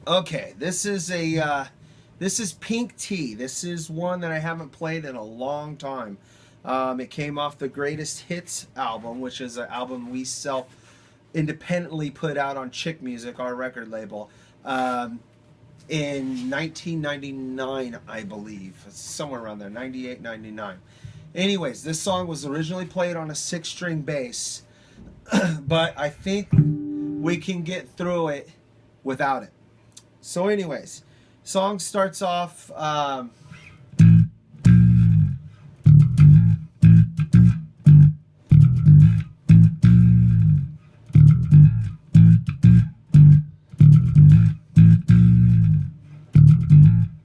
Okay, this is Pink Tea. This is one that I haven't played in a long time. It came off the Greatest Hits album, which is an album we self-independently put out on Chick Music, our record label, in 1999, I believe. Somewhere around there, 98, 99. Anyways, this song was originally played on a 6-string bass, but I think we can get through it without it. So anyways, song starts off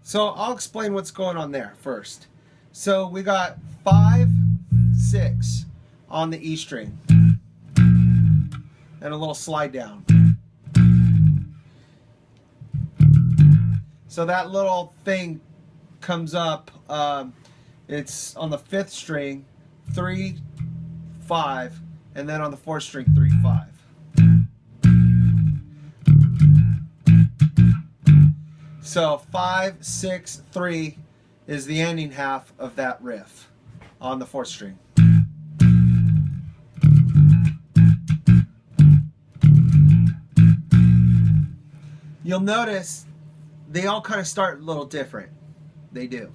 so I'll explain what's going on there first. So we got 5, 6 on the E string and a little slide down. So that little thing comes up, it's on the 5th string, 3, 5, and then on the 4th string, 3, 5. So 5, 6, 3 is the ending half of that riff on the 4th string. You'll notice they all kind of start a little different. They do.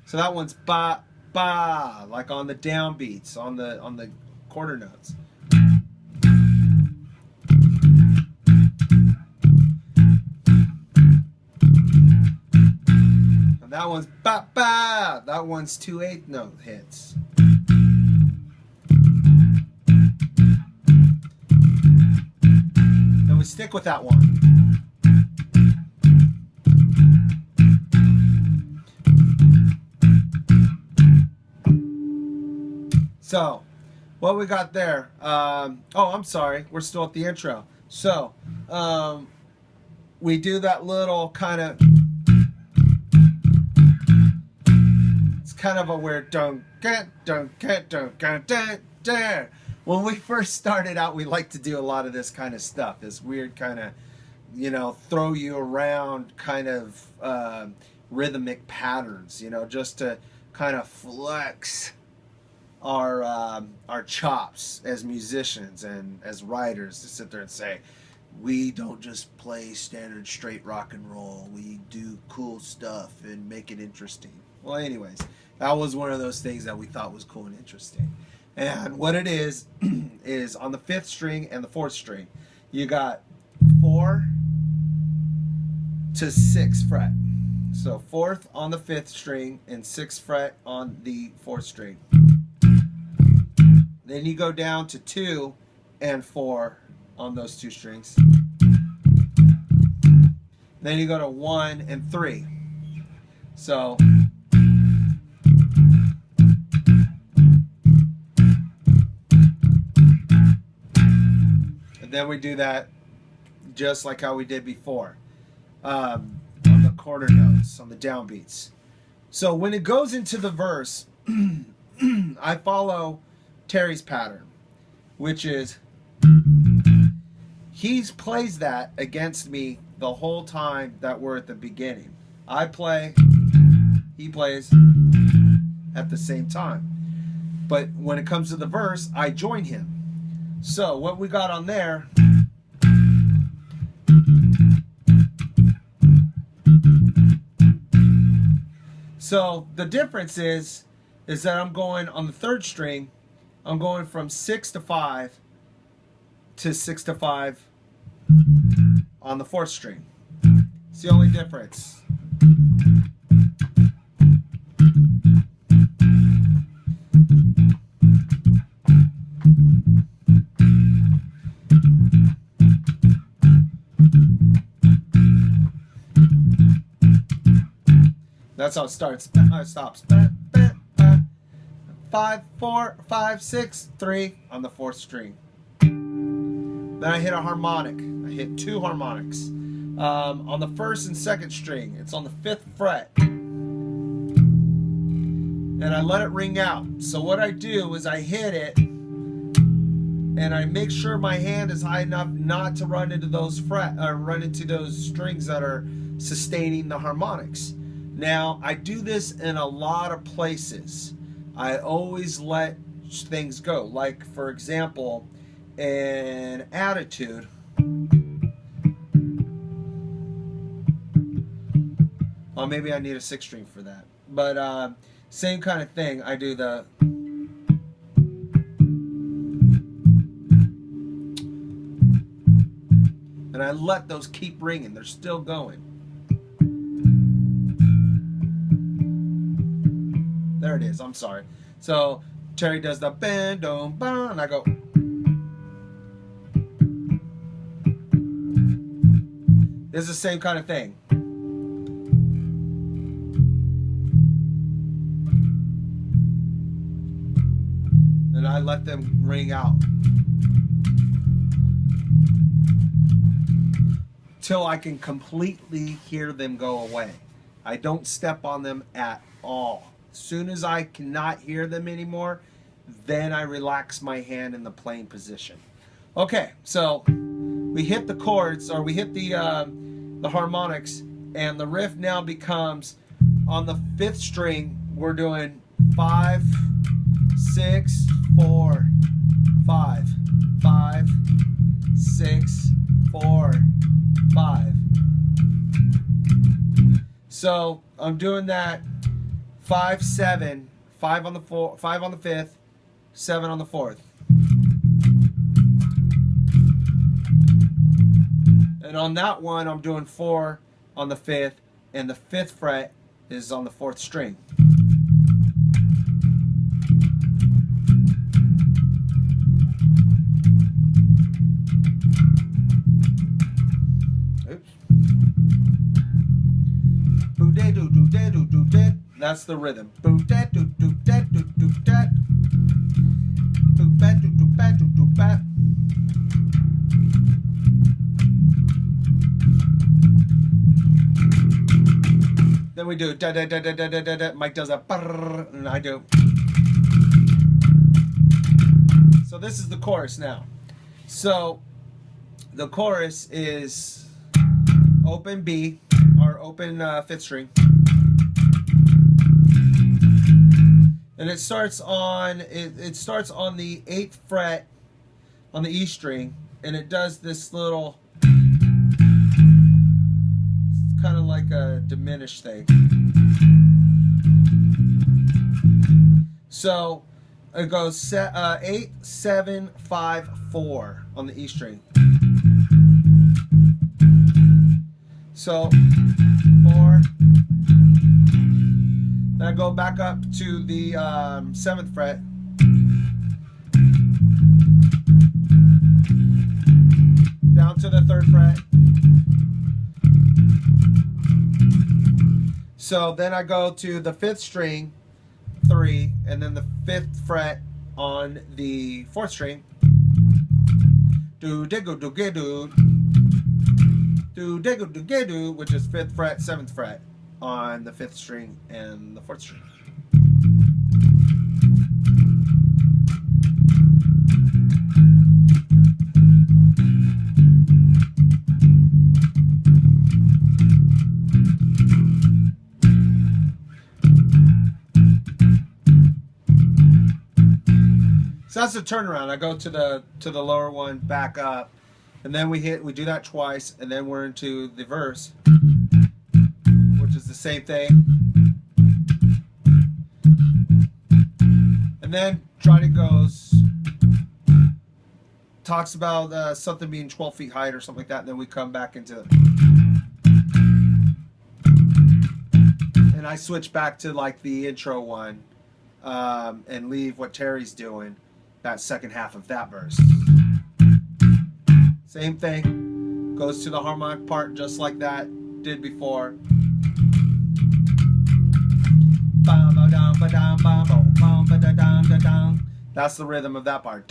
So that one's ba ba, like on the downbeats, on the quarter notes. And that one's ba ba. That one's 2 8th note hits. Then we stick with that one. So, what we got there, oh, I'm sorry, we're still at the intro. So, we do that little kind of, it's kind of a weird don't get. When we first started out, we liked to do a lot of this kind of stuff, this weird kind of, throw you around kind of rhythmic patterns, just to kind of flex our chops as musicians and as writers, to sit there and say, we don't just play standard straight rock and roll, we do cool stuff and make it interesting. Well, anyways, that was one of those things that we thought was cool and interesting. And what it is is on the 5th string and the 4th string, you got 4 to 6th fret. So 4th on the 5th string and 6th fret on the 4th string. Then you go down to 2 and 4 on those 2 strings. Then you go to 1 and 3. So and then we do that just like how we did before, on the quarter notes, on the downbeats. So when it goes into the verse, I follow Terry's pattern, which is he plays that against me the whole time that we're at the beginning. I play, he plays at the same time. But when it comes to the verse, I join him. So what we got on there, so the difference is that I'm going on the 3rd string, I'm going from 6 to 5 to 6 to 5 on the 4th string. It's the only difference. That's how it starts. It stops. 5, 4, 5, 6, 3 on the 4th string. Then I hit a harmonic. I hit 2 harmonics. On the 1st and 2nd string, it's on the 5th fret. And I let it ring out. So what I do is I hit it and I make sure my hand is high enough not to run into those run into those strings that are sustaining the harmonics. Now, I do this in a lot of places. I always let things go. Like, for example, in Attitude, oh, maybe I need a 6 string for that. But same kind of thing. I do the, and I let those keep ringing. They're still going. There it is. I'm sorry. So Terry does the bend, dum, bam, and I go. This is the same kind of thing. And I let them ring out till I can completely hear them go away. I don't step on them at all. As soon as I cannot hear them anymore, then I relax my hand in the playing position. Okay, so we hit the chords, or we hit the harmonics, and the riff now becomes, on the 5th string, we're doing 5, 6, 4, 5, 5, 6, 4, 5. So I'm doing that 5, 7, 5 on the 5 on the 5th, 7 on the 4th. And on that one, I'm doing 4 on the 5th, and the 5th fret is on the 4th string. Oops. That's the rhythm. Then we do da da da da da da da da. Mike does a brrr, and I do. So this is the chorus now. So the chorus is open B, or open 5th string, and it starts on it starts on the 8th fret on the E string, and it does this little, kind of like a diminished thing. So it goes 8, 7, 5, 4 on the E string. So 4. Then I go back up to the 7th fret. Down to the 3rd fret. So then I go to the 5th string, 3, and then the 5th fret on the 4th string. Do diggle do ge do. Do diggle do ge do, which is 5th fret, 7th fret on the 5th string and the 4th string. So that's the turnaround. I go to the lower one, back up, and then we do that twice, and then we're into the verse, which is the same thing. And then Try to goes, talks about something being 12 feet high or something like that, and then we come back into, and I switch back to like the intro one, and leave what Terry's doing, that second half of that verse. Same thing, goes to the harmonic part just like that did before. That's the rhythm of that part.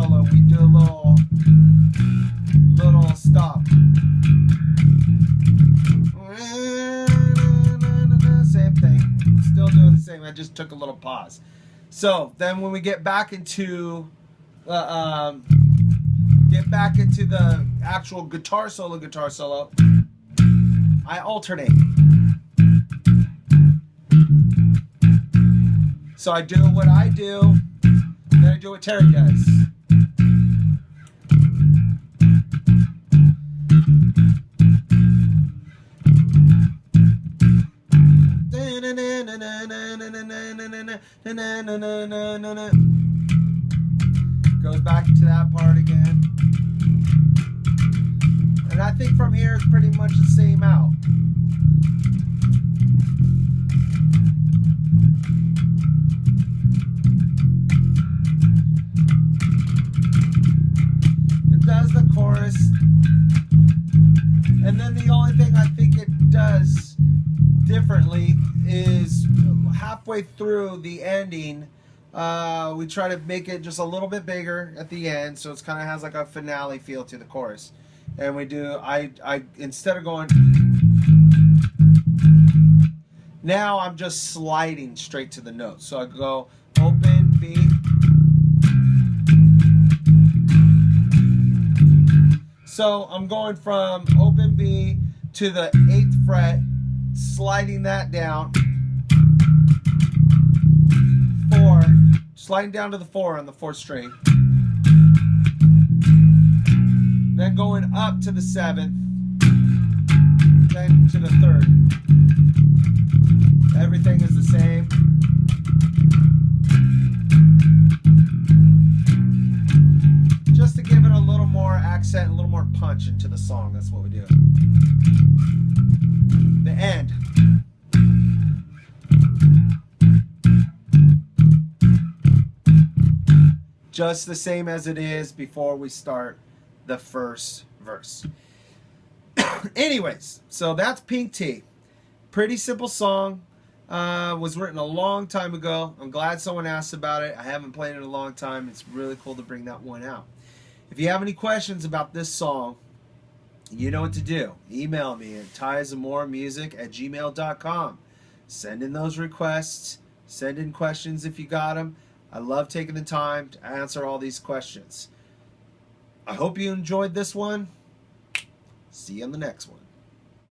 solo, we do a little stop. Same thing, still doing the same. I just took a little pause. So then when we get back into the actual guitar solo, I alternate. So I do what I do, then I do what Terry does. Goes back to that part again. And I think from here it's pretty much the same out. It does the chorus. And then the only thing I think it does differently is halfway through the ending, we try to make it just a little bit bigger at the end, so it kind of has like a finale feel to the chorus. And we do, I instead of going, now I'm just sliding straight to the notes. So I go open B, so I'm going from open B to the 8th fret, sliding that down, 4, sliding down to the 4 on the 4th string, then going up to the 7th, then to the 3rd. Everything is the same. Just to give it a little more accent, a little more punch into the song. That's what we do. The end. Just the same as it is before we start the first verse. Anyways, so that's Pink Tea. Pretty simple song. Was written a long time ago. I'm glad someone asked about it. I haven't played it in a long time. It's really cool to bring that one out. If you have any questions about this song, you know what to do. Email me at tyzamoramusic@gmail.com. Send in those requests. Send in questions if you got them. I love taking the time to answer all these questions. I hope you enjoyed this one. See you on the next one.